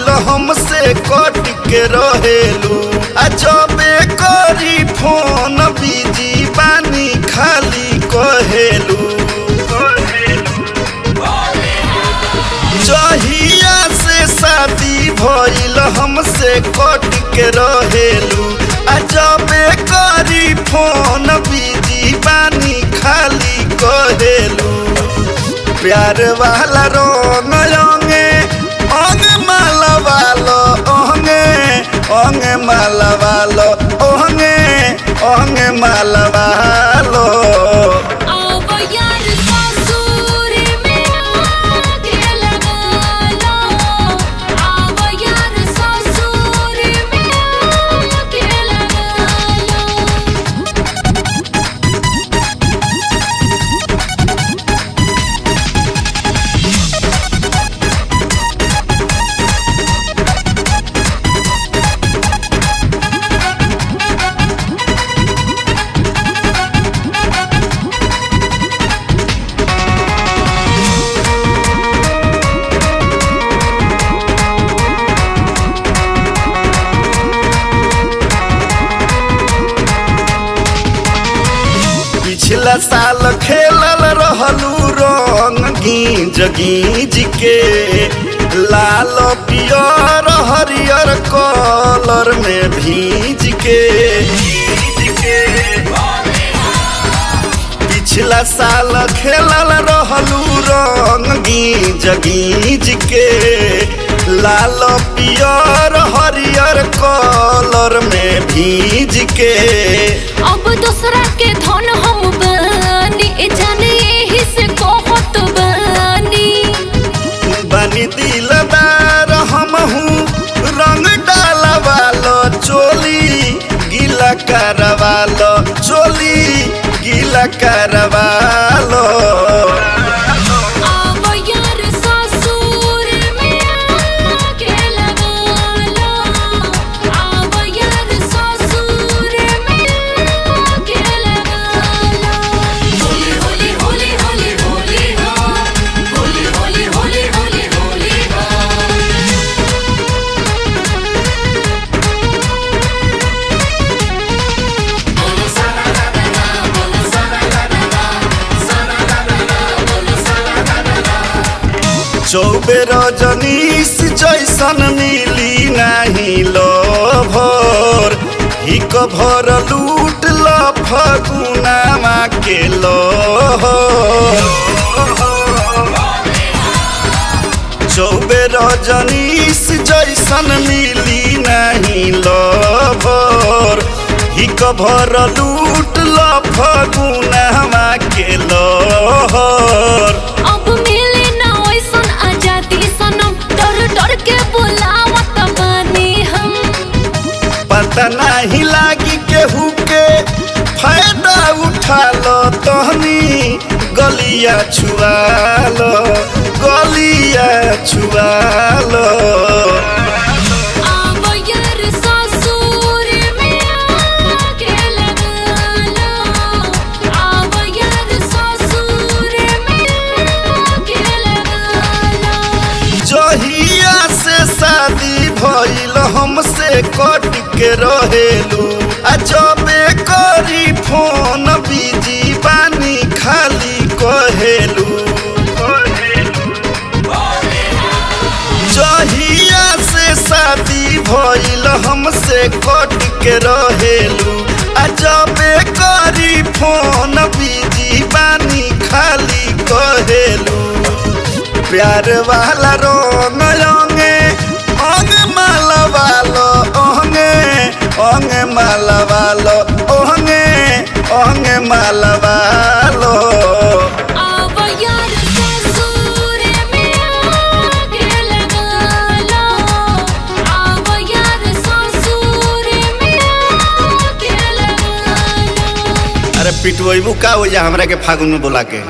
भइल हमसे कट के रहेलू। जबे करी फोन बिजी बानी खाली कहेलू। जहिया से शादी भइल हमसे कट के रहेलू। जबे करी फोन बिजी बानी खाली कहेलू। प्यार वाला रंग अंगे अंग माला वालो अंगे माला वालो अंगे माला वालो। पिछला साल खेलल रहलू रंग गीज गीज के लाल पियर हरियर कलर में भीज के। पिछला साल खेलल रहलू रंग गीज गीज के लाल पियर हरियर कलर में भीज के। अब दूसरा के धन हम बानी जाने यही से कहत बानी दिलदार हम हूँ रंग डाला वालो चोली गीला करवालो चोली गीला करवालो। चौबे रजनीश जैसन मिली नहीं लभर हिक भर लूट ल फगुनामा के लहर। चौबे रजनीश जैसन मिली नहीं लभर हिक भर लूट ल फगुनामा के लहर। पता नहीं लागी केहू के फायदा उठा लो तहनी गलिया छुआ लो गलिया छुआ लो। जहिया से शादी भइल हमसे कट के रहेलू। जबे करी फोन बिजी बानी खाली कहेलू। जहिया से शादी भइल हमसे कट के रहेलू। जबे करी फोन बिजी बानी खाली कहेलू। प्यार वाला रंग अंगे अंग माला वालो अंगे माला वालो अंगे माला वालो। अरे पिटवैबू का हो जा हमरा के फागुन में बोला के।